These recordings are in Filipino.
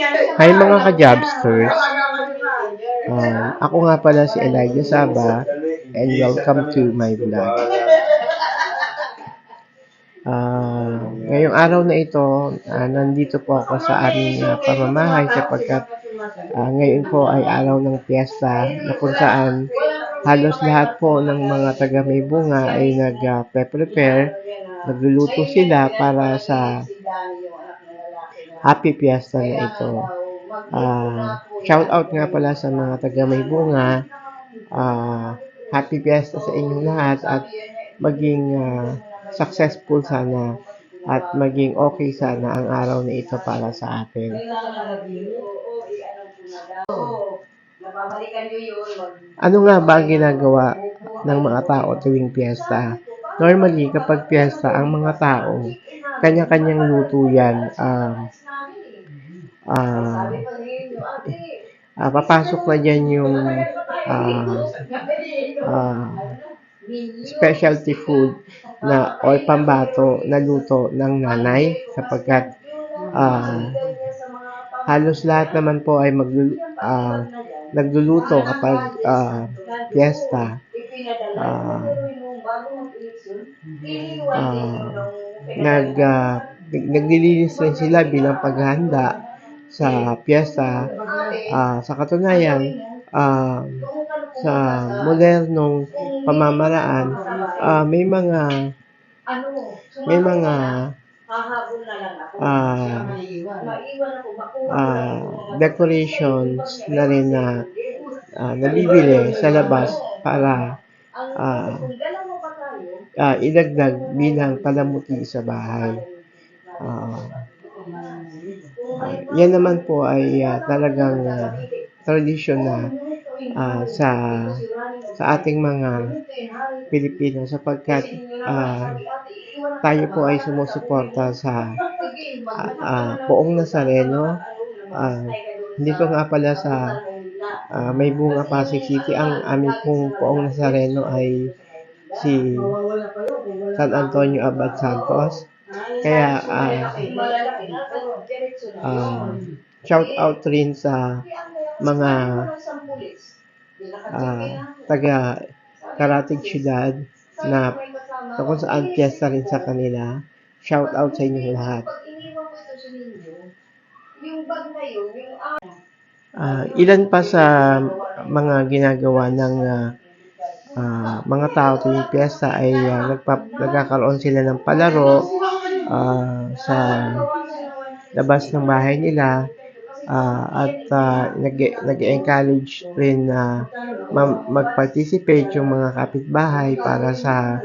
Hi mga ka-Jobsters! Ako nga pala si Elijah Saba and welcome to my vlog. Ngayong araw na ito, nandito po ako sa aming pamamahay sapagkat ngayon po ay araw ng piyesta na kung saan halos lahat po ng mga taga Maybunga ay nag-prepare, nagluluto sila para sa happy piyesta na ito. Shout out nga pala sa mga taga Maybunga. Happy piyesta sa inyong lahat at maging successful sana at maging okay sana ang araw na ito para sa atin. Ano nga ba ang ginagawa ng mga tao tuwing piyesta? Normally, kapag piyesta, ang mga tao, kanya-kanyang luto yan. Papasok na dyan yung specialty food na or pambato na luto ng nanay sapagkat halos lahat naman po ay nagluluto kapag piyesta. Naglilinis rin sila bilang paghahanda sa piyesta. Sa katunayan, sa modernong pamamaraan, may mga decorations na rin na nabibili sa labas para idagdag bilang palamuti sa bahay. Yan naman po ay talagang tradisyon na sa ating mga Pilipino sapagkat tayo po ay sumusuporta sa Poong Nazareno. Dito nga pala sa Maybunga, Pasig City, ang aming pong Poong Nazareno ay si San Antonio Abad Santos. Kaya shout out rin sa mga taga Karatig Syudad na kung saan piyesta rin sa kanila. Shout out sa inyong lahat. Ilan pa sa mga ginagawa ng mga tao tuwing piyesta ay nagkakaroon sila ng palaro sa labas ng bahay nila at nag-encourage rin na mag-participate yung mga kapitbahay para sa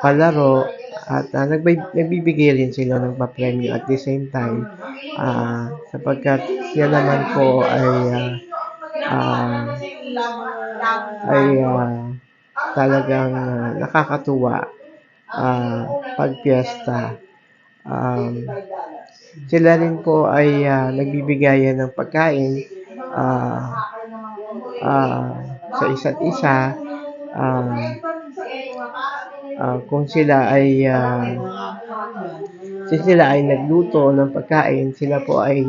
palaro at nagbibigay rin sila ng papremyo at the same time sapagkat yan naman po ay talagang nakakatuwa pag piyesta. Sila rin po ay nagbibigayan ng pagkain sa isa't isa. Kung sila ay nagluto ng pagkain, sila po ay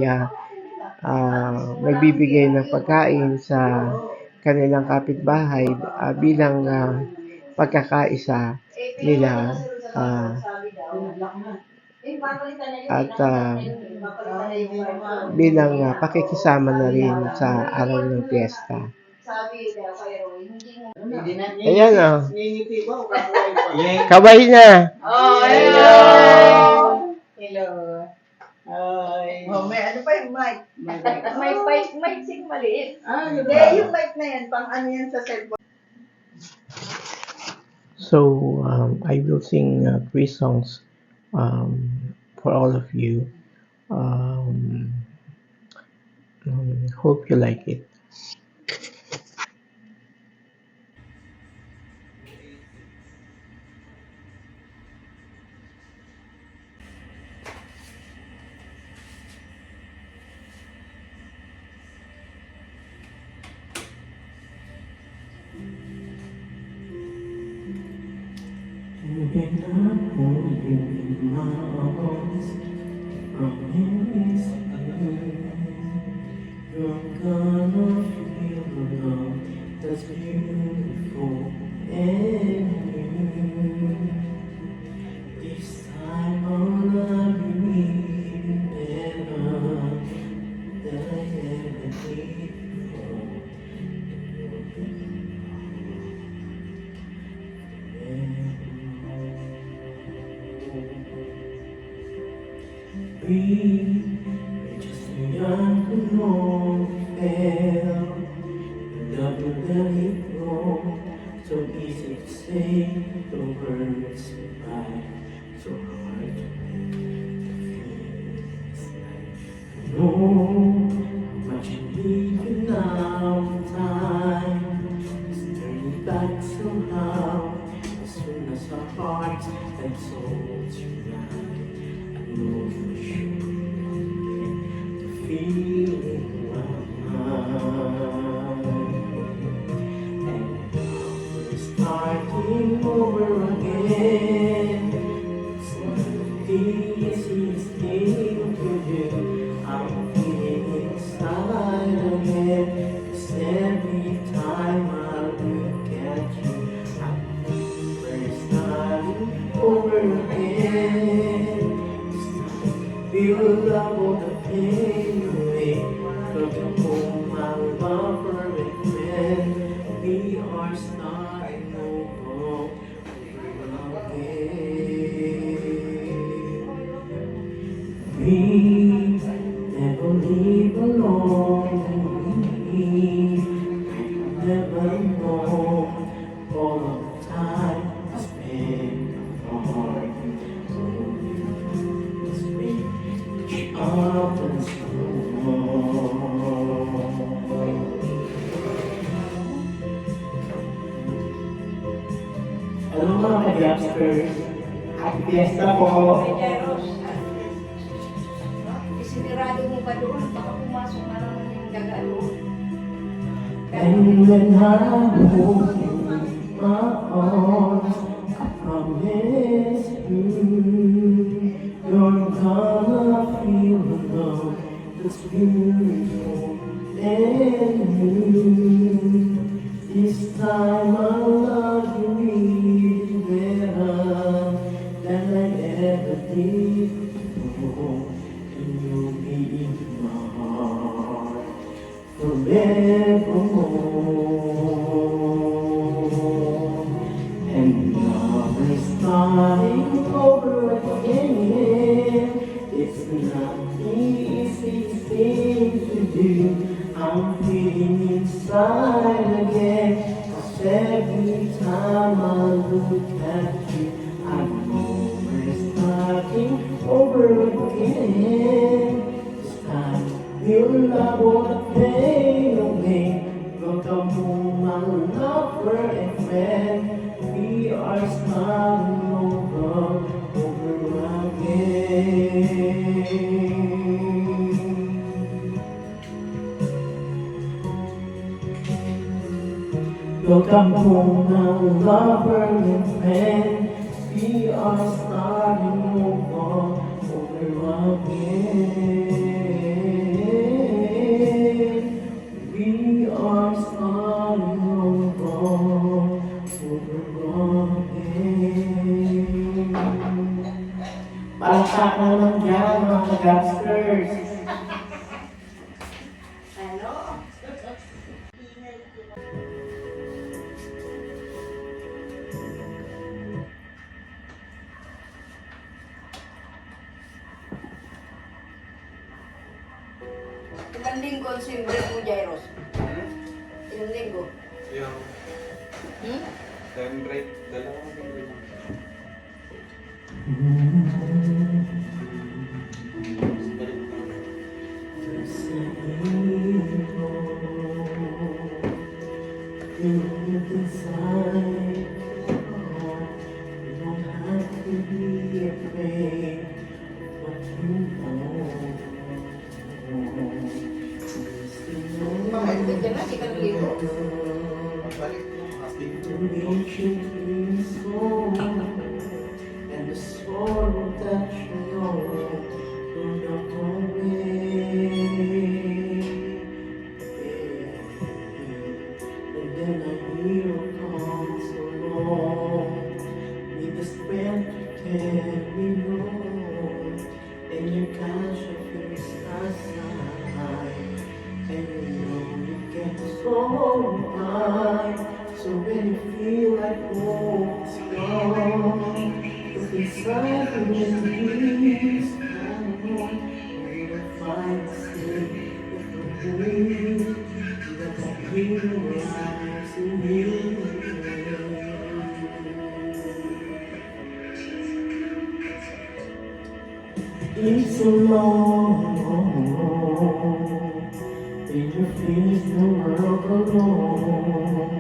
nagbibigay ng pagkain sa kanilang kapitbahay bilang pagkakaisa nila at bilang pakikisama na rin sa araw ng piyesta. Ayan o. Kabay na. Hello. Hello. May ano pa yung mic? May mic sing maliit. Hindi, yung mic na yan, pang ano yan sa cellphone. So, I will sing 3 songs for all of you. Hope you like it. Open up, hold you in my arms, promise You're gonna feel the love that's beautiful and new. This time I'll love you even better than I ever did before. You'll we're just too young to know we fail. Love will let it go. So easy to say the words goodbye. So hard to feel this night. I know how much you need you now. Time is turning back somehow. As soon as our hearts and souls unite, I know for sure the feeling right. And now we're starting over again. It's not the easiest thing to do. I'm feeling inside again. 'Cause every time I look at you, we're starting over again. This time we will love all the pain away. Come home, my lover and friend. We are starting over again. We never leave alone. We never know all of the time I spend apart. Let's make each other's home. Hello mga ka-Japsters. Happy Fiesta po! Jeros, isinirado mo ba doon? Baka pumasok na lang yung gagano. And when I hold you in my arms, I promise you're gonna feel the love that's beautiful and new. This time I'll love you even better than I ever did before. And you'll be in my heart forevermore. And now we're starting over again. It's not the easiest thing to do. I'm feeling inside again. 'Cause every time I look at you, I know we're starting over again. This time we'll love all the pain away. Welcome home, my lover and friend. We are starting over again. Welcome home, my lover and friend. We are starting over again. We are starting over again. Palakpakan naman dyan, mga ka-Japsters. Ano? Ilang linggo ang swimbre mo, Jairos? Ilang linggo? Yung Hmm? time break, dalawang linggo lang. Balik na. Hindi ka na, di ka naligo. Balik yung And the sorrow that I realize in you. It's so long, and you face the world alone.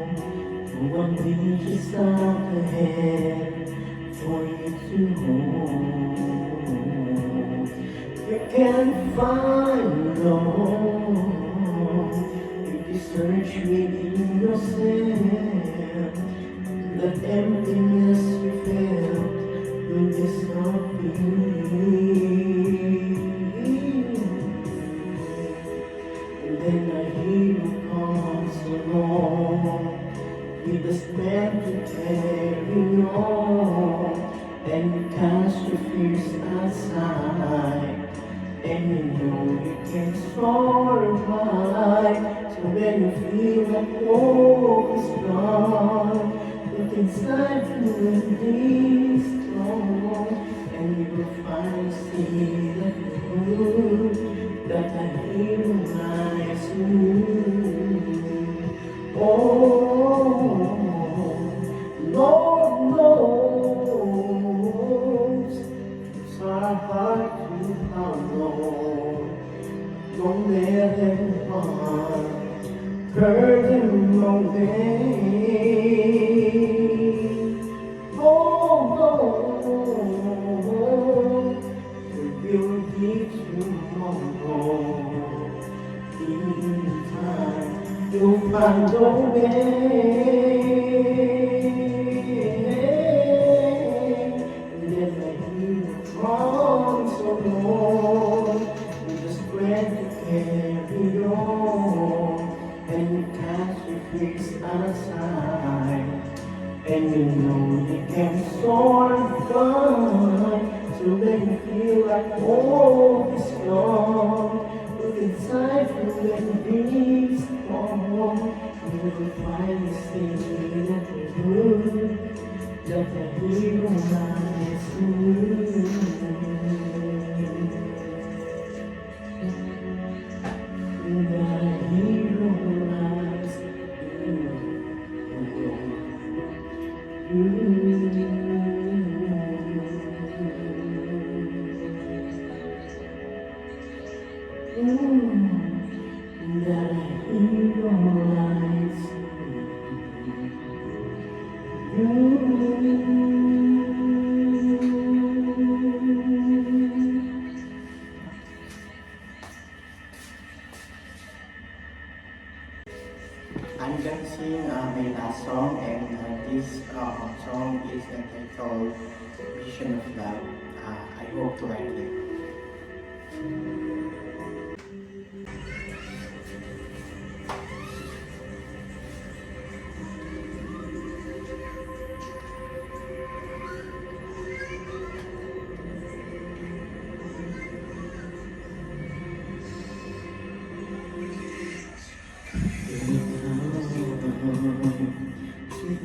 One thing just up ahead for you to hold. You can't find no home if you search within yourself. That emptiness you felt will disappear. And then a hero comes along with the strength to carry on, and you cast your fears aside, and you know you can survive. So when you feel like hope is gone, look inside you and be strong, and you will find see that good, that a hero lies in you. Oh, Lord knows it's our heart to follow. Don't let anyone burden away. Oh, will be tomorrow. In time, you'll find a way. And then the hero comes along with the strength to carry on, and you cast your fears aside, and you know you can soar and fly. So when you feel like hope is gone, look inside you and be strong. You will finally see that the good, that the hero lies in you. The hero lies in that a hero lies in I'm gonna sing my last song, and this song is entitled Vision of Love. I hope to like it.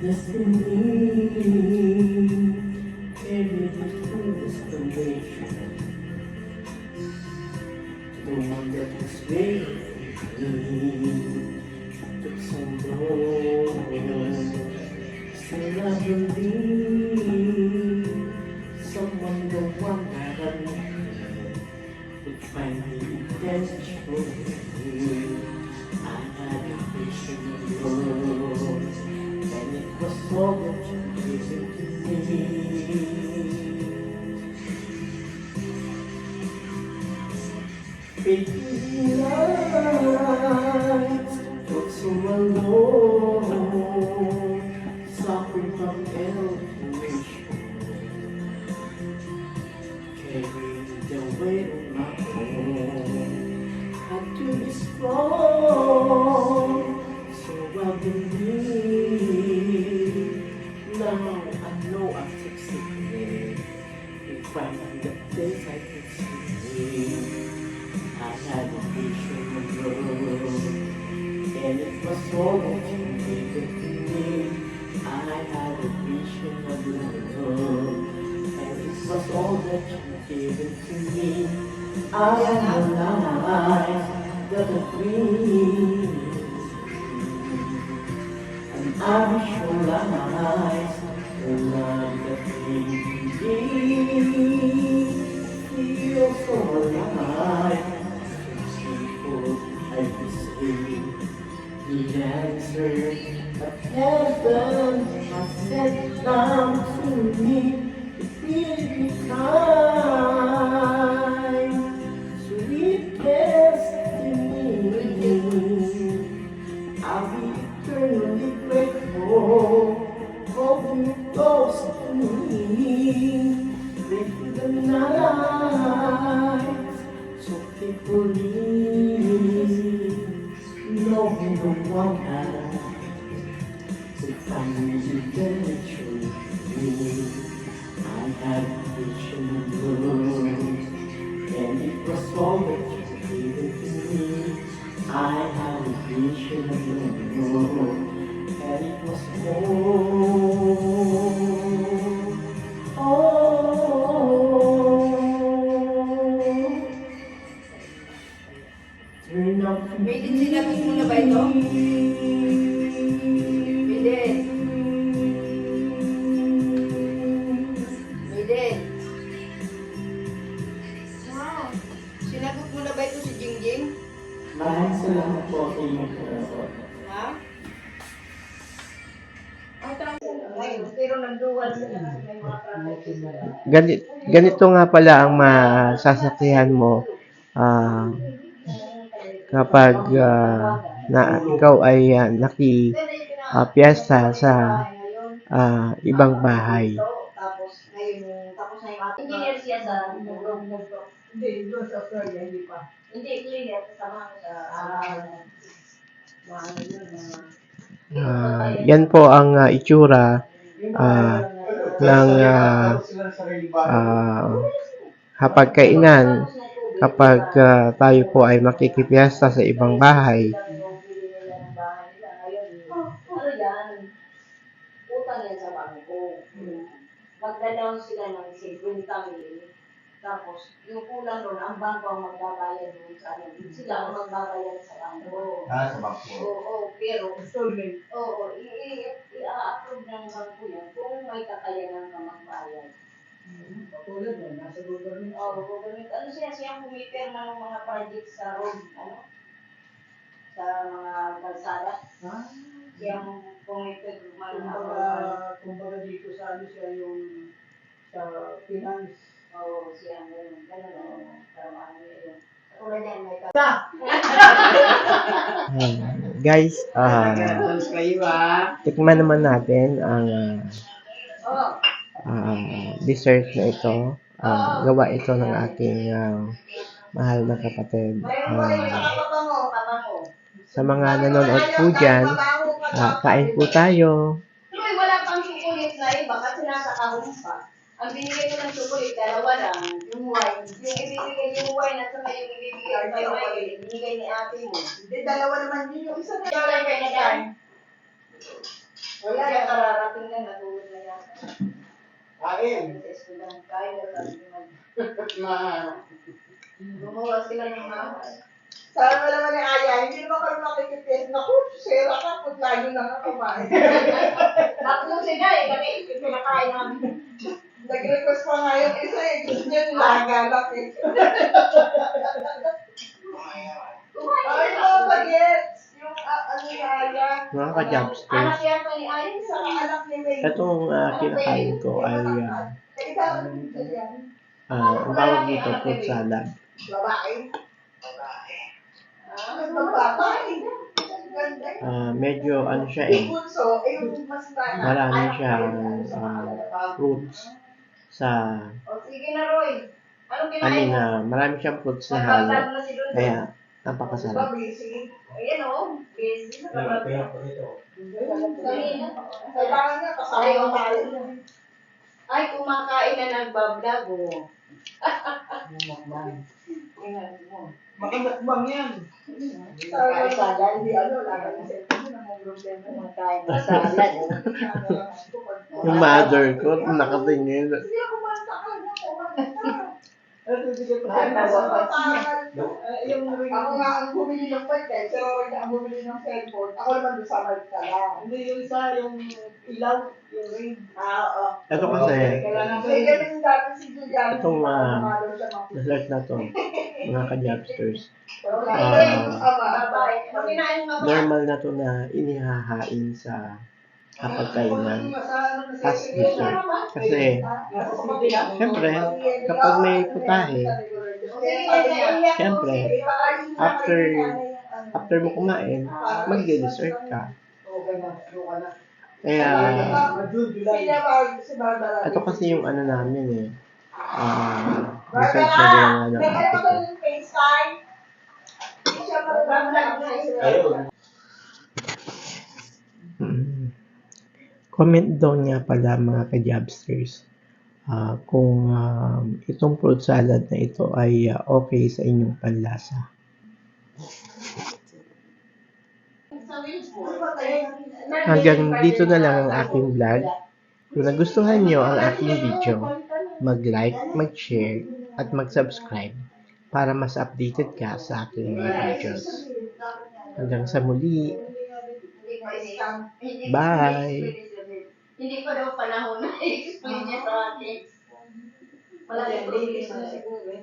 Destiny, carried me through destination, the one that was waiting for me, took some road, still I believe, someone the one that I needed, would find me eventually. I had a vision of love, and it was all that you gave to me. Faithful nights, felt so alone, suffering from elevation, carrying the weight of my own. Had to be strong, so I believe. Now I know I'm succeeding. If I find the place I can see, I had a vision of love, and it was all that you gave to me. I had a vision of love, and it was all that you gave to me. I am alive. that the dream and I visualize another dream feel so alive, so simple I receive the answer that heaven has sent down to me. It will be kind, sweet destiny. I'll be eternally grateful for you close to me. Break the night so faithfully. No one has to find me very truly. I had vision of love, and it was all that you gave to me. I had a vision of love, and it was all. Turn out to May din sinagot mo na ba ito? Miden. Miden. Wow. Sinagot mo na ba ito si Jingjing? Maraming salamat po sa inyong panahon. Ha? Pero nagduwal sila kasi may mga project. Ganito nga pala ang masasakyan mo kapag na ikaw ay piyesta sa ibang bahay. Tapos ngayon, tapos na yung ating engineer siya sa hindi, doon sa Australia, hindi pa. Hindi, cleaner, kasama ko sa mga yun, Yan po ang itsura ng hapagkainan kapag tayo po ay makikipiesta sa ibang bahay. Ano yan? Utang yan sa bangko. Magda-down sila ng 50 mil. Tapos, yung kulang doon, ang bangko ang magbabayad doon sa ano. Sila ang magbabayad sa bangko. Sa bangko. Oo, pero installment. Oo, i-approve ng bangko yan kung may kakayanan ka magbayad. Patulad na, nasa government. Oo, government. Ano siya ang pumipirma ng mga project sa road, ano? Sa mga kalsada. Siya ang pumipirma ng kumbaga dito sa ano siya yung sa finance. Oo, siya ang gano'n. Para maano yun. Tulad yan, may Guys, tikman naman natin ang dessert na ito. Gawa ito ng aking mahal na kapatid. Sa mga nanonood po dyan, kain po tayo. Uy, wala pang sukulit na iba kasi nasa kahon pa. Ang binigay ko ng sukulit, dalawa lang. Yung wine. Yung ibibigay yung wine at saka yung ibibigay kay Michael, binigay ni ate mo. Hindi, dalawa naman yun yung isa na. Ikaw lang kayo na dyan. Wala, yung kararating na, natulog na yan. Kain. Kain na sabi naman. Gumawa sila ng mahal. Sana mo naman yung aya, hindi naman kami makikipis. Naku, sira ka, pag lalo na nga kumain. Nakatulog sila eh, kasi pinakain namin. Nag-request pa nga yung isa eh, gusto niya nilagalak eh. Ay, no, bagets! Yung ano yung aya. Mga ka-jobsters, Anak yata ni Ayin Sa anak ni May. itong kinakain ko ay Ikaw, yan. ang tawag dito fruit salad. Babae. Mas babae. Ganda eh. Medyo ano siya Yung bunso, eh, yung mas marami siyang fruits sa O sige na, Roy. Anong kinain mo? marami siyang fruits na halo. Nagpapag na si Don. Kaya napakasarap. busy. Ayan o. Busy na kapag. Kanina. Kailangan niya kasama tayo. Ay, kumakain na nagbablog o. Makabakbang yan. Kaya salad. Hindi ano, lahat ng cellphone mo, namang problema. Kumakain na salad. Yung mother ko, nakatingin. Sige, kumanta ka na, kumanta. Ako nga ang bumili ng pagkain, si Rory na ang bumili ng cellphone. Ako naman doon sa Marta lang. Hindi yung isa, yung ilaw, yung ring. Oo. Ito kasi, May ganun dati si Julian. Itong, Pumalo siya mga dessert na to, mga ka-jobsters. Bye-bye. Kinain mo ba? Normal na to na inihahain sa kapagkainan as dessert. Kasi, syempre, kapag may putahe, syempre, after mo kumain, magde-dessert ka. Kaya, ito kasi yung ano namin eh. Dessert na ginawa ng ate ko. Ayun. Comment daw niya pala mga ka-jobsters kung itong fruit salad na ito ay okay sa inyong panlasa. Hanggang dito na lang ang aking vlog. Kung nagustuhan nyo ang aking video, mag-like, mag-share, at mag-subscribe para mas updated ka sa aking mga videos. Hanggang sa muli. Bye! Hindi pa daw panahon na i-explain niya sa akin. Wala yung progress na siguro.